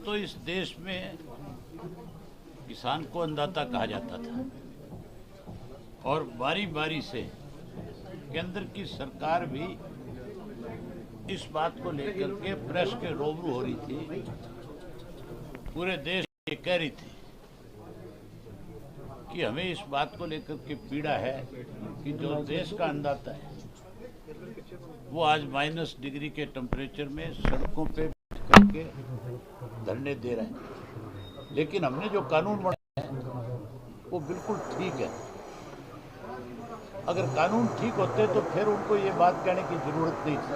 तो इस देश में किसान को अन्नदाता कहा जाता था और बारी बारी से केंद्र की सरकार भी इस बात को लेकर के प्रेस के रूबरू हो रही थी, पूरे देश ये कह रही थी कि हमें इस बात को लेकर के पीड़ा है कि जो देश का अन्नदाता है वो आज -डिग्री के टेम्परेचर में सड़कों पे बैठ करके धरने दे रहे हैं। लेकिन हमने जो कानून बनाया है वो बिल्कुल ठीक है। अगर कानून ठीक होते तो फिर उनको ये बात कहने की जरूरत नहीं थी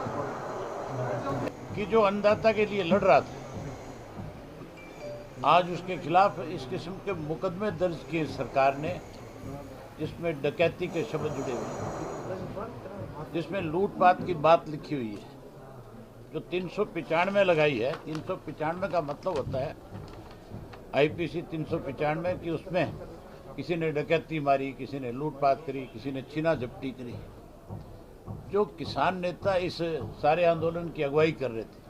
कि जो अन्नदाता के लिए लड़ रहा था आज उसके खिलाफ इस किस्म के मुकदमे दर्ज किए सरकार ने, जिसमें डकैती के शब्द जुड़े हुए हैं, जिसमें लूटपाट की बात लिखी हुई है, जो 395 लगाई है। 395 का मतलब होता है IPC 395 कि उसमें किसी ने डकैती मारी, किसी ने लूटपाट करी, किसी ने छीना झपटी करी। जो किसान नेता इस सारे आंदोलन की अगुवाई कर रहे थे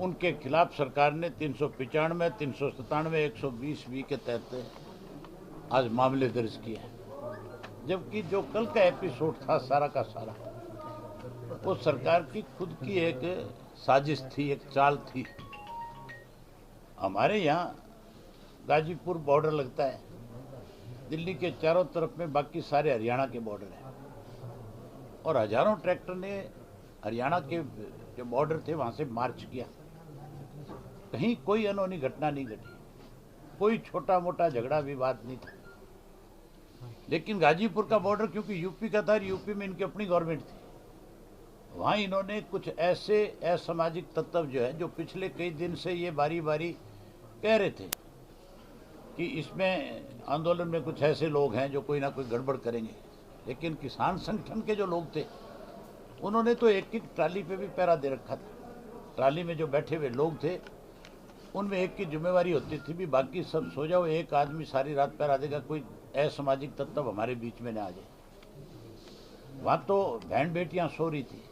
उनके खिलाफ सरकार ने 395, 397, 120B के तहत आज मामले दर्ज किए हैं। जबकि जो कल का एपिसोड था सारा का सारा वो सरकार की खुद की एक साजिश थी, एक चाल थी। हमारे यहाँ गाजीपुर बॉर्डर लगता है, दिल्ली के चारों तरफ में बाकी सारे हरियाणा के बॉर्डर हैं और हजारों ट्रैक्टर ने हरियाणा के जो बॉर्डर थे वहाँ से मार्च किया। कहीं कोई अनहोनी घटना नहीं घटी, कोई छोटा मोटा झगड़ा विवाद नहीं था। लेकिन गाजीपुर का बॉर्डर क्योंकि यूपी का था, यूपी में इनकी अपनी गवर्नमेंट थी, वहाँ इन्होंने कुछ ऐसे असामाजिक तत्व जो है, जो पिछले कई दिन से ये बारी बारी कह रहे थे कि इसमें आंदोलन में कुछ ऐसे लोग हैं जो कोई ना कोई गड़बड़ करेंगे। लेकिन किसान संगठन के जो लोग थे उन्होंने तो एक एक ट्राली पे भी पहरा दे रखा था। ट्राली में जो बैठे हुए लोग थे उनमें एक की जिम्मेवारी होती थी भी बाकी सब सो जाओ, एक आदमी सारी रात पहरा देगा, कोई असामाजिक तत्व हमारे बीच में न आ जाए। वहाँ तो बहन बेटियाँ सो रही थी,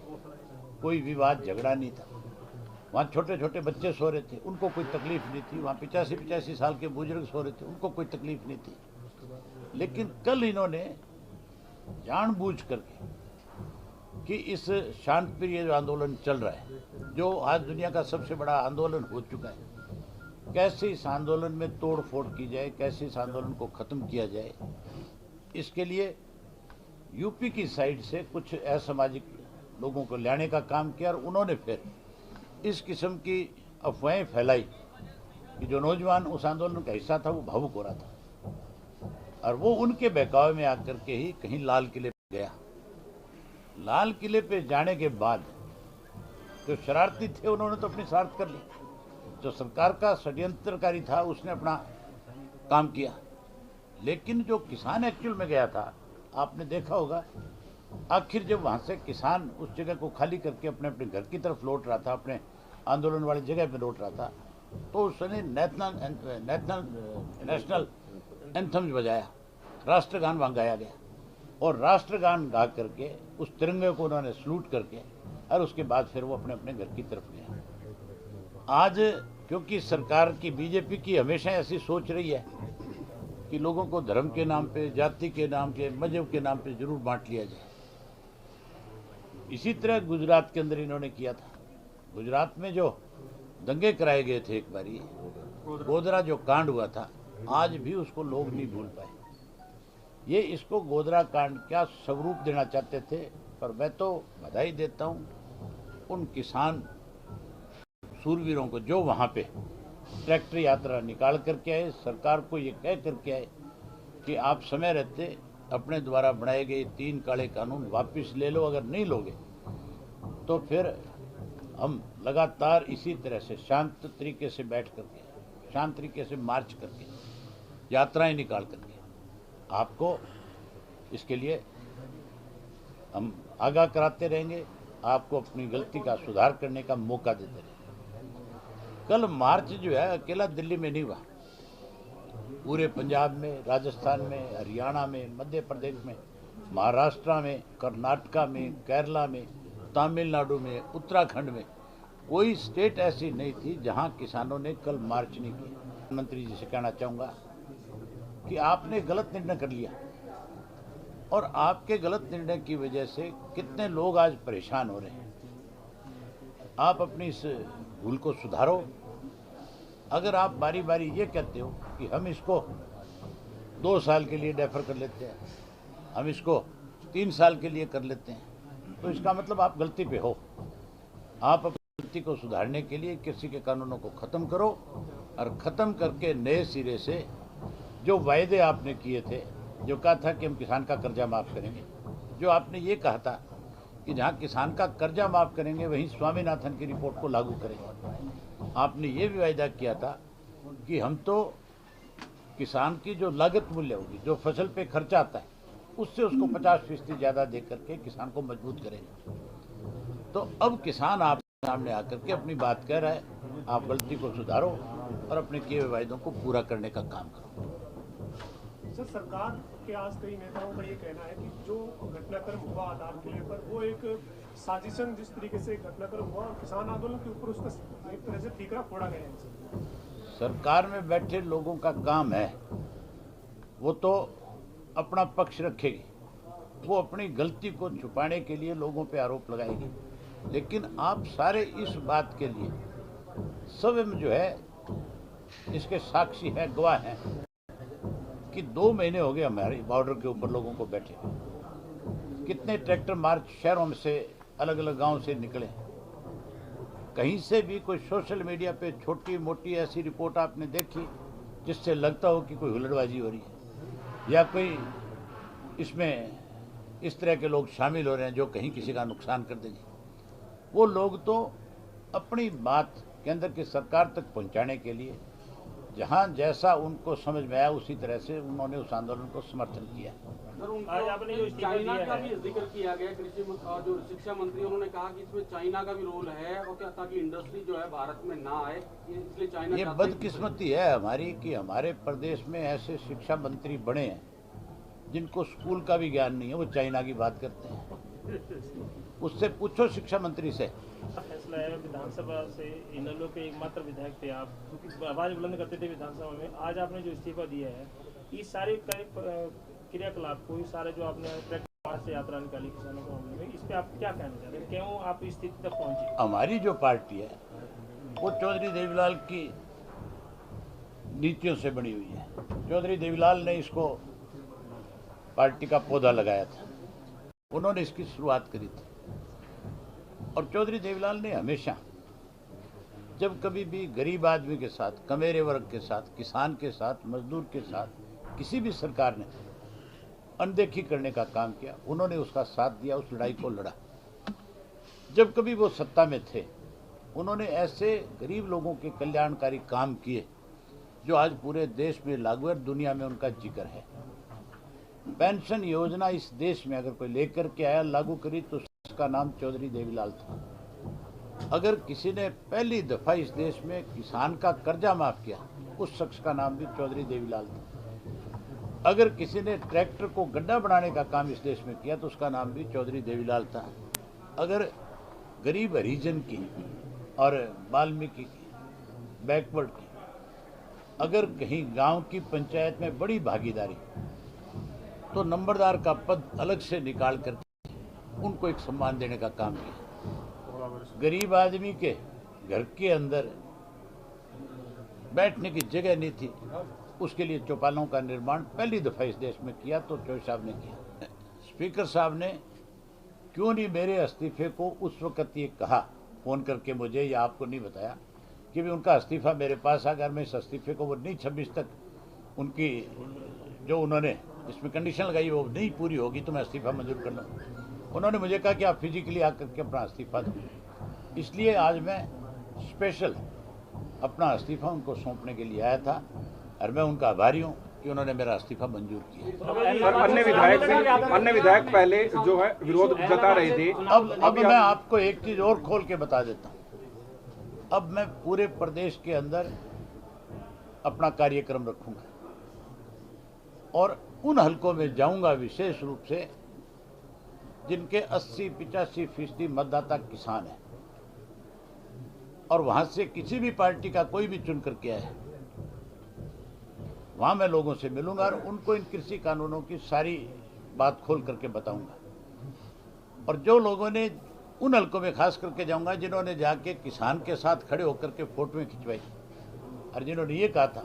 कोई विवाद झगड़ा नहीं था। वहाँ छोटे छोटे बच्चे सो रहे थे, उनको कोई तकलीफ नहीं थी। वहाँ 85 साल के बुजुर्ग सो रहे थे, उनको कोई तकलीफ नहीं थी। लेकिन कल इन्होंने जानबूझ करके कि इस शांतिप्रिय जो आंदोलन चल रहा है, जो आज दुनिया का सबसे बड़ा आंदोलन हो चुका है, कैसे इस आंदोलन में तोड़ फोड़ की जाए, कैसे इस आंदोलन को ख़त्म किया जाए, इसके लिए यूपी की साइड से कुछ असामाजिक लोगों को लाने का काम किया। और उन्होंने फिर इस किस्म की अफवाहें फैलाई कि जो नौजवान उस आंदोलन का हिस्सा था वो भावुक हो रहा था और वो उनके बहकावे में आकर के ही कहीं लाल किले पे गया। लाल किले पे जाने के बाद जो शरारती थे उन्होंने तो अपनी शरारत कर ली, जो सरकार का षड्यंत्रकारी था उसने अपना काम किया। लेकिन जो किसान एक्चुअल में गया था, आपने देखा होगा, आखिर जब वहाँ से किसान उस जगह को खाली करके अपने अपने घर की तरफ लौट रहा था, अपने आंदोलन वाली जगह पे लौट रहा था, तो उसने नेशनल एंथम बजाया, राष्ट्रगान वहाँ गाया गया और राष्ट्रगान गा करके उस तिरंगे को उन्होंने सलूट करके और उसके बाद फिर वो अपने अपने घर की तरफ गया। आज क्योंकि सरकार की, बीजेपी की हमेशा ऐसी सोच रही है कि लोगों को धर्म के नाम पे, जाति के नाम के, मजहब के नाम पे जरूर बांट लिया जाए। इसी तरह गुजरात के अंदर इन्होंने किया था। गुजरात में जो दंगे कराए गए थे, एक बारी गोधरा जो कांड हुआ था, आज भी उसको लोग नहीं भूल पाए। ये इसको गोधरा कांड क्या स्वरूप देना चाहते थे, पर मैं तो बधाई देता हूँ उन किसान सूरवीरों को जो वहाँ पे ट्रैक्टर यात्रा निकाल करके आए, सरकार को ये कह करके आए कि आप समय रहते अपने द्वारा बनाए गए 3 काले कानून वापस ले लो, अगर नहीं लोगे तो फिर हम लगातार इसी तरह से शांत तरीके से बैठ करके, शांत तरीके से मार्च करके, यात्राएं निकाल करके आपको इसके लिए हम आगाह कराते रहेंगे, आपको अपनी गलती का सुधार करने का मौका देते रहेंगे। कल मार्च जो है अकेला दिल्ली में नहीं हुआ, पूरे पंजाब में, राजस्थान में, हरियाणा में, मध्य प्रदेश में, महाराष्ट्र में, कर्नाटका में, केरला में, तमिलनाडु में, उत्तराखंड में कोई स्टेट ऐसी नहीं थी जहां किसानों ने कल मार्च नहीं किया। मंत्री जी से कहना चाहूँगा कि आपने गलत निर्णय कर लिया और आपके गलत निर्णय की वजह से कितने लोग आज परेशान हो रहे हैं। आप अपनी इस भूल को सुधारो। अगर आप बारी बारी ये कहते हो कि हम इसको 2 साल के लिए डेफर कर लेते हैं, हम इसको 3 साल के लिए कर लेते हैं, तो इसका मतलब आप गलती पे हो। आप अपनी गलती को सुधारने के लिए कृषि के कानूनों को ख़त्म करो और ख़त्म करके नए सिरे से जो वायदे आपने किए थे, जो कहा था कि हम किसान का कर्जा माफ़ करेंगे, जो आपने ये कहा था कि जहाँ किसान का कर्जा माफ़ करेंगे वहीं स्वामीनाथन की रिपोर्ट को लागू करेंगे। आपने ये भी वायदा किया था कि हम तो किसान की जो लागत मूल्य होगी, जो फसल पे खर्चा आता है, उससे उसको 50% ज़्यादा दे करके किसान को मजबूत करेंगे। तो अब किसान आपके सामने आकर के अपनी बात कह रहा है। आप गलती को सुधारो और अपने किए हुए वायदों को पूरा करने का काम करो। सर, सरकार के आज कई नेताओं का ये कहना है कि जो घटनाक्रम हुआ आधार किले पर वो एक साजिशन, जिस तरीके से घटनाक्रम हुआ और किसान आंदोलन के ऊपर उसका एक तरह से ठीकरा फोड़ा गया है। सरकार में बैठे लोगों का काम है, वो तो अपना पक्ष रखेगी, वो अपनी गलती को छुपाने के लिए लोगों पे आरोप लगाएगी। लेकिन आप सारे इस बात के लिए स्वयं जो है इसके साक्षी हैं, गवाह हैं कि 2 महीने हो गए हमारे बॉर्डर के ऊपर लोगों को बैठे। कितने ट्रैक्टर मार्च शहरों में से, अलग अलग गांव से निकले। कहीं से भी कोई सोशल मीडिया पे छोटी मोटी ऐसी रिपोर्ट आपने देखी जिससे लगता हो कि कोई हुल्लड़बाजी हो रही है या कोई इसमें इस तरह के लोग शामिल हो रहे हैं जो कहीं किसी का नुकसान कर देंगे? वो लोग तो अपनी बात केंद्र की सरकार तक पहुंचाने के लिए जहां जैसा उनको समझ में आया उसी तरह से उन्होंने उस आंदोलन को समर्थन किया। आज आपने जो चाइना का भी जिक्र किया गया, कृषि और जो शिक्षा मंत्री उन्होंने कहा कि इसमें चाइना का भी रोल है और क्या, ताकि इंडस्ट्री जो है भारत में ना आए, इसलिए चाइना। ये बदकिस्मती है हमारी कि हमारे प्रदेश में ऐसे शिक्षा मंत्री बने हैं जिनको स्कूल का भी ज्ञान नहीं है, वो चाइना की बात करते हैं। उससे पूछो शिक्षा मंत्री से। फैसला है विधानसभा से, इनेलो के एकमात्र विधायक थे आप, क्योंकि आवाज बुलंद करते थे विधानसभा में। आज आपने जो इस्तीफा दिया है, इस सारे क्रियाकलाप को, सारे जो आपने ट्रैक्टर से यात्रा निकाली किसानों के मामले में, इस पे आप क्या कहना चाहते हैं? क्यों आप इस स्थिति तक पहुंचे? हमारी जो पार्टी है वो चौधरी देवीलाल की नीतियों से बनी हुई है। चौधरी देवीलाल ने इसको पार्टी का पौधा लगाया था, उन्होंने इसकी शुरुआत करी थी। और चौधरी देवीलाल ने हमेशा जब कभी भी गरीब आदमी के साथ, कमेरे वर्ग के साथ, किसान के साथ, मजदूर के साथ किसी भी सरकार ने अनदेखी करने का काम किया, उन्होंने उसका साथ दिया, उस लड़ाई को लड़ा। जब कभी वो सत्ता में थे, उन्होंने ऐसे गरीब लोगों के कल्याणकारी काम किए जो आज पूरे देश में लागू है, दुनिया में उनका जिक्र है। पेंशन योजना इस देश में अगर कोई लेकर के आया, लागू करी, तो उसका नाम चौधरी देवीलाल था। अगर किसी ने पहली दफा इस देश में किसान का कर्जा माफ किया, उस शख्स का नाम भी चौधरी देवीलाल था। अगर किसी ने ट्रैक्टर को गड्ढा बनाने का काम इस देश में किया, तो उसका नाम भी चौधरी देवीलाल था। अगर गरीब हरिजन की और वाल्मीकि की, बैकवर्ड की, अगर कहीं गांव की पंचायत में बड़ी भागीदारी, तो नंबरदार का पद अलग से निकाल कर उनको एक सम्मान देने का काम किया। गरीब आदमी के घर के अंदर बैठने की जगह नहीं थी, उसके लिए चौपालों का निर्माण पहली दफा इस देश में किया, तो चौधरी साहब ने किया। स्पीकर साहब ने क्यों नहीं मेरे इस्तीफे को उस वक्त ये कहा, फोन करके मुझे, या आपको नहीं बताया कि भी उनका इस्तीफा मेरे पास आ, अगर मैं इस इस्तीफे को वो नहीं 26 तक उनकी जो उन्होंने इसमें कंडीशन लगाई वो नहीं पूरी होगी तो मैं इस्तीफा मंजूर कर लूँ। उन्होंने मुझे कहा कि आप फिजिकली आकर के अपना इस्तीफा दो, इसलिए आज मैं स्पेशल अपना इस्तीफा उनको सौंपने के लिए आया था और मैं उनका आभारी हूँ कि उन्होंने मेरा इस्तीफा मंजूर किया। अन्य विधायक पहले जो है विरोध जता रहे थे। अब मैं आपको एक चीज और खोल के बता देता हूँ। अब मैं पूरे प्रदेश के अंदर अपना कार्यक्रम रखूंगा और उन हलकों में जाऊंगा विशेष रूप से जिनके 80-85% मतदाता किसान हैं। और वहां से किसी भी पार्टी का कोई भी चुन करके आए, वहां मैं लोगों से मिलूंगा और उनको इन कृषि कानूनों की सारी बात खोल करके बताऊंगा। और जो लोगों ने उन हलकों में खास करके जाऊंगा जिन्होंने जाके किसान के साथ खड़े होकर के फोटोएं खिंचवाई और जिन्होंने ये कहा था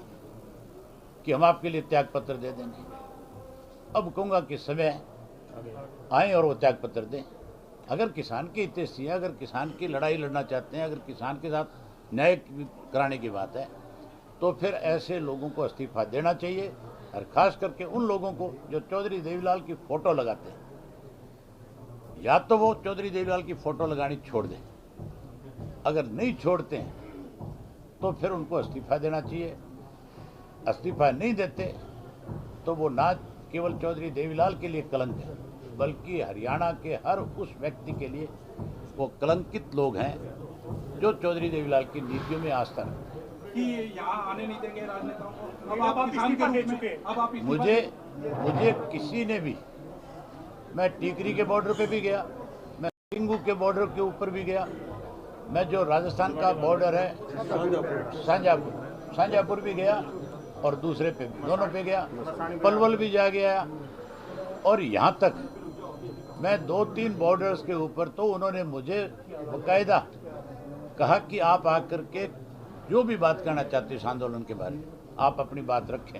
कि हम आपके लिए त्याग पत्र दे देंगे, अब कहूंगा कि समय आए और वो त्याग पत्र दें। अगर किसान के हितैषी है, अगर किसान की लड़ाई लड़ना चाहते हैं, अगर किसान के साथ न्याय कराने की बात है, तो फिर ऐसे लोगों को इस्तीफा देना चाहिए। और खास करके उन लोगों को जो चौधरी देवीलाल की फोटो लगाते हैं, या तो वो चौधरी देवीलाल की फोटो लगानी छोड़ दें, अगर नहीं छोड़ते हैं तो फिर उनको इस्तीफा देना चाहिए। इस्तीफा नहीं देते तो वो ना केवल चौधरी देवीलाल के लिए कलंक है, बल्कि हरियाणा के हर उस व्यक्ति के लिए वो कलंकित लोग हैं जो चौधरी देवीलाल की नीतियों में आस्था रखते हैं। कि यहाँ आने नहीं देंगे राजनेताओं को। अब आप इस्तीफा दे चुके हैं। अब आप मुझे किसी ने भी, मैं टीकरी के बॉर्डर पे भी गया, मैं सिंगू के बॉर्डर के ऊपर भी गया, मैं जो राजस्थान का बॉर्डर है शाहजहाँपुर भी गया और दूसरे पे भी, दोनों पे गया, पलवल भी जा गया। और यहाँ तक मैं 2-3 बॉर्डर्स के ऊपर तो उन्होंने मुझे बाकायदा कहा कि आप आकर के जो भी बात करना चाहते हैं इस आंदोलन के बारे में, आप अपनी बात रखें।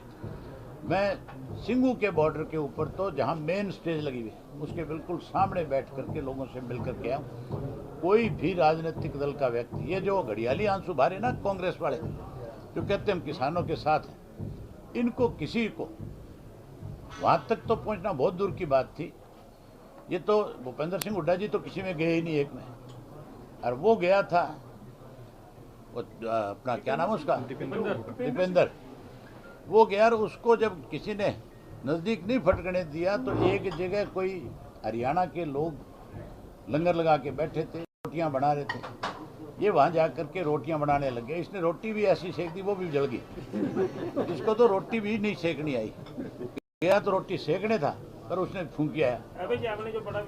मैं सिंगू के बॉर्डर के ऊपर तो जहां मेन स्टेज लगी हुई है उसके बिल्कुल सामने बैठ करके लोगों से मिल करके आया। कोई भी राजनीतिक दल का व्यक्ति, ये जो घड़ियाली आंसू भारे ना कांग्रेस वाले जो कहते हैं हम किसानों के साथ हैं, इनको किसी को वहां तक तो पहुंचना बहुत दूर की बात थी। ये तो भूपेंद्र सिंह हुड्डा जी तो किसी में गए ही नहीं एक में, और वो गया था वो अपना क्या नाम है उसका, दीपेंद्र, वो गया और उसको जब किसी ने नज़दीक नहीं फटकने दिया तो एक जगह कोई हरियाणा के लोग लंगर लगा के बैठे थे, रोटियां बना रहे थे, ये वहाँ जा कर के रोटियां बनाने लग गए। इसने रोटी भी ऐसी सेक दी वो भी जल गई, इसको तो रोटी भी नहीं सेकनी आई, गया तो रोटी सेकने था पर उसने फूंकी आया। अभी जी आपने जो बड़ा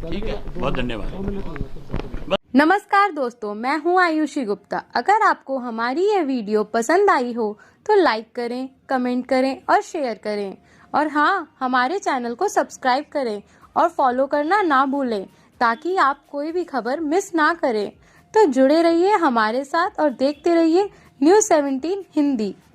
ठीक है, बहुत धन्यवाद। नमस्कार दोस्तों, मैं हूं आयुषी गुप्ता। अगर आपको हमारी यह वीडियो पसंद आई हो तो लाइक करें, कमेंट करें और शेयर करें। और हाँ, हमारे चैनल को सब्सक्राइब करें और फॉलो करना ना भूलें ताकि आप कोई भी खबर मिस ना करें। तो जुड़े रहिए हमारे साथ और देखते रहिए News 17 हिंदी।